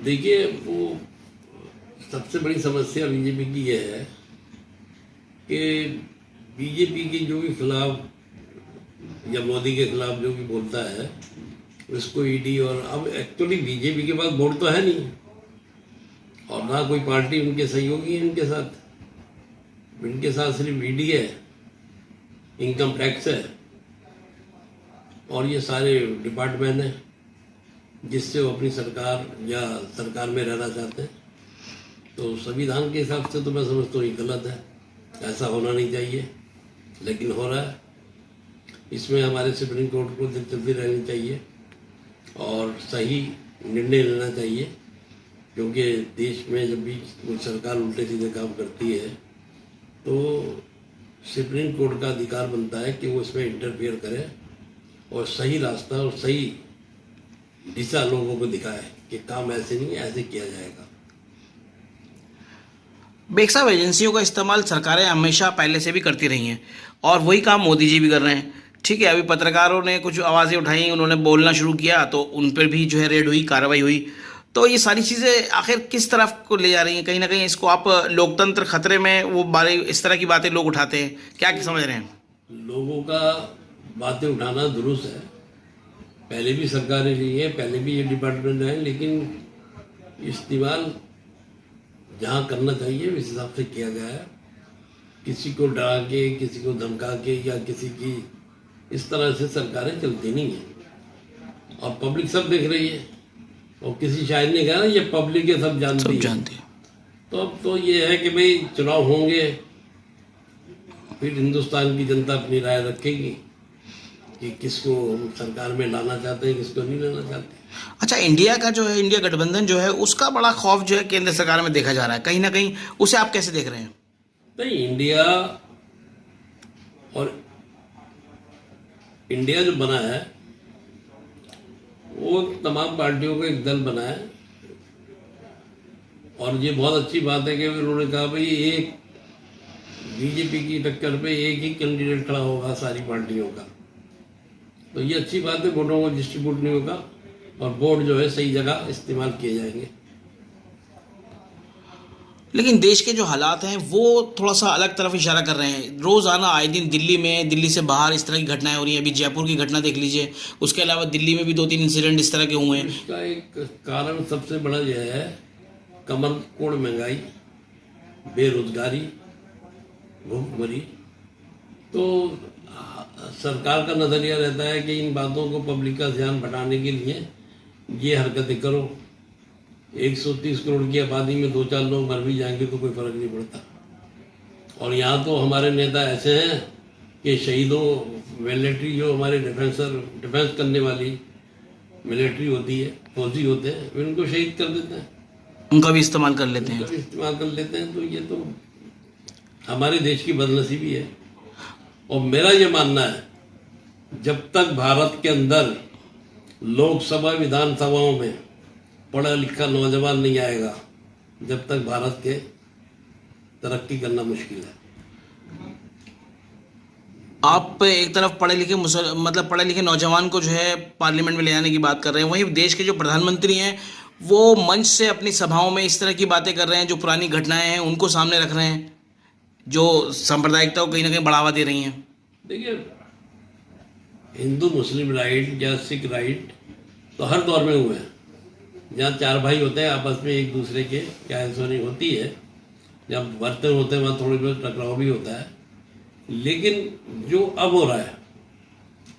देखिए, वो सबसे बड़ी समस्या बीजेपी की ये है कि बीजेपी के जो भी खिलाफ या मोदी के खिलाफ जो भी बोलता है उसको ईडी, और अब एक्चुअली बीजेपी के पास वोट तो है नहीं और ना कोई पार्टी उनके सहयोगी है इनके साथ सिर्फ ईडी है, इनकम टैक्स है और ये सारे डिपार्टमेंट हैं जिससे वो अपनी सरकार या सरकार में रहना चाहते हैं। तो संविधान के हिसाब से तो मैं समझता हूँ ये गलत है, ऐसा होना नहीं चाहिए, लेकिन हो रहा है। इसमें हमारे सुप्रीम कोर्ट को दिलचस्पी रहनी चाहिए और सही निर्णय लेना चाहिए, क्योंकि देश में जब भी कोई सरकार उल्टे सीधे काम करती है तो सुप्रीम कोर्ट का अधिकार बनता है कि वो इसमें इंटरफियर करे और सही रास्ता और सही दिशा लोगों को दिखाए कि काम ऐसे नहीं ऐसे किया जाएगा। बेग साहब, एजेंसियों का इस्तेमाल सरकारें हमेशा पहले से भी करती रही हैं और वही काम मोदी जी भी कर रहे हैं। ठीक है, अभी पत्रकारों ने कुछ आवाज़ें उठाई, उन्होंने बोलना शुरू किया तो उन पर भी जो है रेड हुई, कार्रवाई हुई। तो ये सारी चीज़ें आखिर किस तरफ को ले जा रही हैं? कहीं ना कहीं इसको आप लोकतंत्र खतरे में, वो बारे इस तरह की बातें लोग उठाते हैं, क्या समझ रहे हैं? लोगों का बातें उठाना दुरुस्त है, पहले भी सरकारें रही है, पहले भी ये डिपार्टमेंट है, लेकिन इस्तेमाल जहाँ करना चाहिए उस हिसाब से किया गया है। किसी को डरा के, किसी को धमका के या किसी की इस तरह से सरकारें चलती नहीं है और पब्लिक सब देख रही है। और किसी शायर ने कहा ना, ये पब्लिक है सब जानती है। तो अब तो ये है कि भाई चुनाव होंगे, फिर हिंदुस्तान की जनता अपनी राय रखेगी कि किसको सरकार में लाना चाहते हैं, किसको नहीं लाना चाहते। अच्छा, इंडिया का जो है, इंडिया गठबंधन जो है, उसका बड़ा खौफ जो है केंद्र सरकार में देखा जा रहा है, कहीं ना कहीं उसे आप कैसे देख रहे हैं? नहीं, इंडिया जो बना है वो तमाम पार्टियों का एक दल बना है और ये बहुत अच्छी बात है कि उन्होंने कहा भाई एक बीजेपी की टक्कर पे एक ही कैंडिडेट खड़ा होगा सारी पार्टियों का। तो ये अच्छी बात है, वोटों को डिस्ट्रीब्यूट नहीं होगा और वोट जो है सही जगह इस्तेमाल किए जाएंगे। लेकिन देश के जो हालात हैं वो थोड़ा सा अलग तरफ इशारा कर रहे हैं। रोज़ाना आए दिन दिल्ली में, दिल्ली से बाहर इस तरह की घटनाएं हो रही हैं। अभी जयपुर की घटना देख लीजिए, उसके अलावा दिल्ली में भी 2-3 इंसिडेंट इस तरह के हुए हैं। इसका एक कारण सबसे बड़ा यह है कमर कोड़ महंगाई, बेरोजगारी, भूखमरी। तो सरकार का नजरिया रहता है कि इन बातों को पब्लिक का ध्यान भटाने के लिए ये हरकतें करो। 130 करोड़ की आबादी में 2-4 लोग मर भी जाएंगे तो कोई फर्क नहीं पड़ता। और यहाँ तो हमारे नेता ऐसे हैं कि शहीदों, मिलिट्री जो हमारे डिफेंस करने वाली मिलिट्री होती है, फौजी होते हैं, उनको शहीद कर देते हैं, उनका भी इस्तेमाल कर लेते हैं। तो ये तो हमारे देश की बदनसीबी है। और मेरा ये मानना है जब तक भारत के अंदर लोकसभा विधानसभाओं में पढ़ा लिखा नौजवान नहीं आएगा, जब तक भारत के तरक्की करना मुश्किल है। आप एक तरफ पढ़े लिखे नौजवान को जो है पार्लियामेंट में ले जाने की बात कर रहे हैं, वहीं देश के जो प्रधानमंत्री हैं वो मंच से अपनी सभाओं में इस तरह की बातें कर रहे हैं, जो पुरानी घटनाएं हैं उनको सामने रख रहे हैं, जो सांप्रदायिकता को कहीं ना कहीं बढ़ावा दे रही हैं। देखिए, हिंदू मुस्लिम राइट या सिख राइट तो हर दौर में हुए हैं। जहाँ 4 भाई होते हैं आपस में एक दूसरे के क्या सुनी होती है, जब बर्तन होते हैं वहाँ थोड़ी बहुत टकराव भी होता है। लेकिन जो अब हो रहा है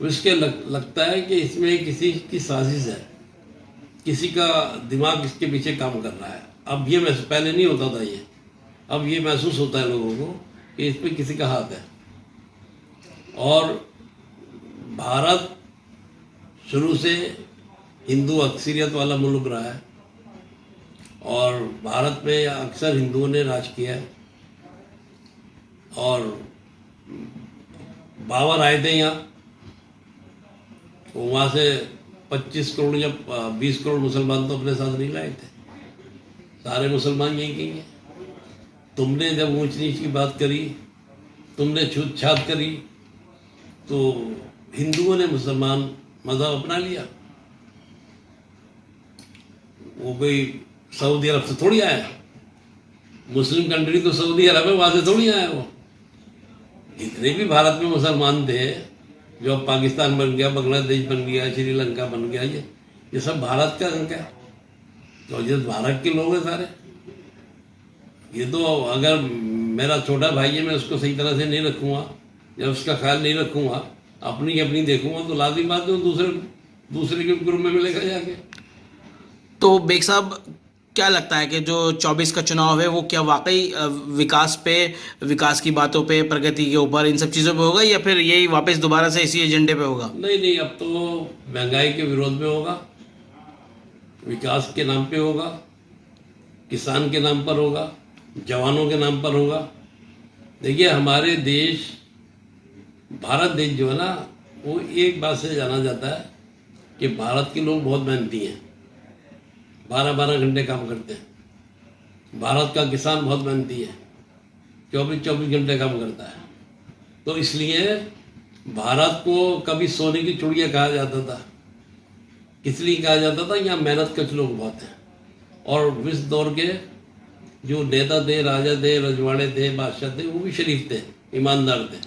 उसके लगता है कि इसमें किसी की साजिश है, किसी का दिमाग इसके पीछे काम कर रहा है। अब ये पहले नहीं होता था, अब ये महसूस होता है लोगों को कि इस पर किसी का हाथ है। और भारत शुरू से हिंदू अक्सरियत वाला मुल्क रहा है और भारत में अक्सर हिंदुओं ने राज किया है। और बाबर आए थे यहाँ, तो वहाँ से 25 करोड़ या 20 करोड़ मुसलमान तो अपने साथ नहीं लाए थे, सारे मुसलमान यही कहेंगे। तुमने जब ऊंच नीच की बात करी, तुमने छूत छात करी, तो हिंदुओं ने मुसलमान मज़हब अपना लिया। वो कोई सऊदी अरब से थोड़ी आया, मुस्लिम कंट्री तो सऊदी अरब है, वहां से थोड़ी आया वो। इतने भी भारत में मुसलमान थे, जो अब पाकिस्तान बन गया, बांग्लादेश बन गया, श्रीलंका बन गया, ये सब भारत का अंग है, तो ये भारत के लोग हैं सारे। ये तो अगर मेरा छोटा भाई है, मैं उसको सही तरह से नहीं रखूँगा या उसका ख्याल नहीं रखूँगा, अपनी अपनी देखूँगा, तो लाजिम बात है दूसरे के ग्रुप में मिलेगा जाके। तो बेग साहब, क्या लगता है कि जो 24 का चुनाव है वो क्या वाकई विकास की बातों पे, प्रगति के ऊपर, इन सब चीज़ों पे होगा, या फिर यही वापस दोबारा से इसी एजेंडे पे होगा? नहीं, अब तो महंगाई के विरोध में होगा, विकास के नाम पे होगा, किसान के नाम पर होगा, जवानों के नाम पर होगा। देखिए, हमारे देश, भारत देश जो है ना, वो एक बात से जाना जाता है कि भारत के लोग बहुत मेहनती हैं, 12-12 घंटे काम करते हैं। भारत का किसान बहुत मेहनती है, 24-24 घंटे काम करता है। तो इसलिए भारत को कभी सोने की चिड़िया कहा जाता था। किस लिए कहा जाता था? यहाँ मेहनत कश लोग बहुत हैं, और विश्व दौर के जो नेता थे, राजा थे, रजवाड़े थे, बादशाह थे, वो भी शरीफ थे, ईमानदार थे।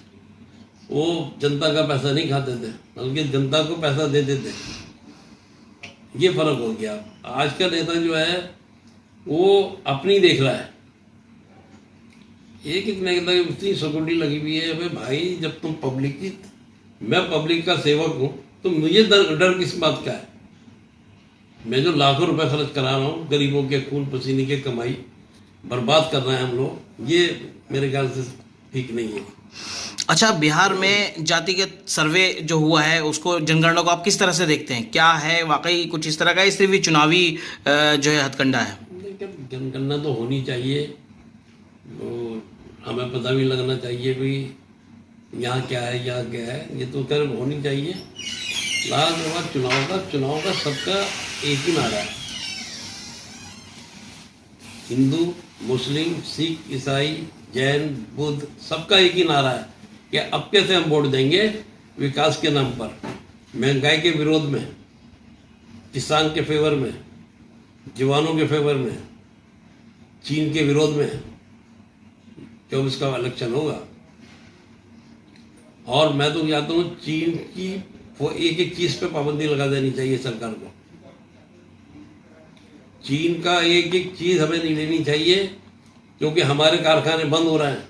वो जनता का पैसा नहीं खाते थे, बल्कि जनता को पैसा देते थे। ये फर्क हो गया। आज का नेता जो है वो अपनी देख रहा है। एक नेता की इतनी सिक्योरिटी लगी हुई है, भाई जब तुम पब्लिक की, मैं पब्लिक का सेवक हूँ, तो मुझे डर किस बात का है? मैं जो लाखों रुपए खर्च करा रहा हूँ, गरीबों के खून पसीने की कमाई बर्बाद कर रहे हैं हम लोग, ये मेरे ख्याल से ठीक नहीं है। अच्छा, बिहार में जातिगत सर्वे जो हुआ है, उसको, जनगणना को आप किस तरह से देखते हैं? क्या है वाकई कुछ इस तरह का, सिर्फ भी चुनावी जो है हथकंडा है? लेकिन जनगणना तो होनी चाहिए, तो हमें पता भी लगना चाहिए भी यहाँ क्या है, यहाँ क्या है, ये तो कर होनी चाहिए। लास्ट चुनाव का सबका एक ही नारा है, हिंदू, मुस्लिम, सिख, ईसाई, जैन, बुद्ध, सबका एक ही नारा है कि अब कैसे हम वोट देंगे? विकास के नाम पर, महंगाई के विरोध में, किसान के फेवर में, जवानों के फेवर में, चीन के विरोध में 24 का इलेक्शन होगा। और मैं तो चाहता हूँ चीन की वो एक चीज पे पाबंदी लगा देनी चाहिए सरकार को। चीन का एक चीज हमें नहीं लेनी चाहिए, क्योंकि हमारे कारखाने बंद हो रहे हैं,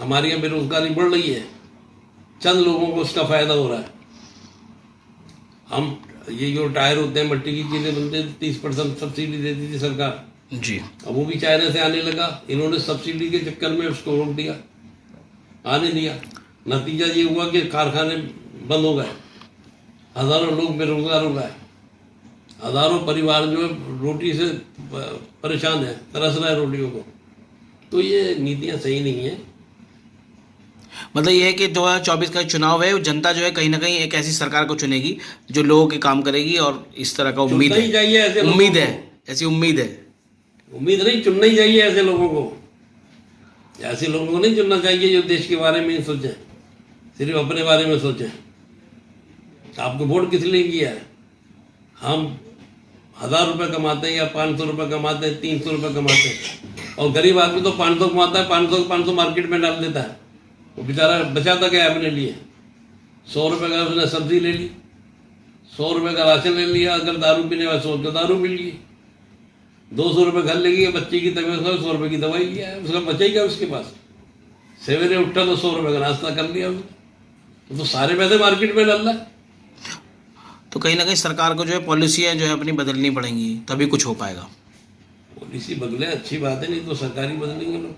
हमारी यहाँ बेरोजगारी बढ़ रही है, चंद लोगों को उसका फायदा हो रहा है। हम ये जो टायर होते हैं, मिट्टी की चीजें बनते हैं, 30% सब्सिडी देती थी सरकार जी, अब वो भी चाइना से आने लगा। इन्होंने सब्सिडी के चक्कर में उसको रोक दिया, आने दिया। नतीजा ये हुआ कि कारखाने बंद हो गए, हजारों लोग बेरोजगार हो गए, हजारों परिवार जो है रोटी से परेशान है, तरस रहा है रोटियों को। तो ये नीतियां सही नहीं है। मतलब ये है कि 2024 का चुनाव है, जनता जो है कहीं ना कहीं एक ऐसी सरकार को चुनेगी जो लोगों के काम करेगी, और इस तरह का उम्मीद है, चाहिए ऐसे उम्मीद है, ऐसी उम्मीद है। उम्मीद नहीं, चुनना ही चाहिए ऐसे लोगों को। ऐसे लोगों को नहीं चुनना चाहिए जो देश के बारे में नहीं सोचें, सिर्फ अपने बारे में सोचें। आपको वोट किस लिए किया है? हम 1000 रुपये कमाते हैं या 500 रुपये कमाते हैं, 300 रुपये कमाते हैं, और गरीब आदमी तो 500 कमाता है, 500 मार्केट में डाल देता है। वो बेचारा बचाता क्या है अपने लिए? 100 रुपये का उसने सब्जी ले ली, 100 रुपये का राशन ले लिया, अगर दारू पीने वाले 100 का दारू मिल गई, 200 रुपये घर ले गया, बच्चे की तबीयत हो 100 रुपये की दवाई लिया है, उसका बचा ही क्या उसके पास? सवेरे उठा तो 100 रुपये का नाश्ता कर लिया उसने, तो सारे पैसे मार्केट में डाल रहा है। तो कहीं ना कहीं सरकार को जो है पॉलिसियाँ जो है अपनी बदलनी पड़ेंगी, तभी कुछ हो पाएगा। पॉलिसी बदले अच्छी बात है, नहीं तो सरकारी बदलेंगे लोग।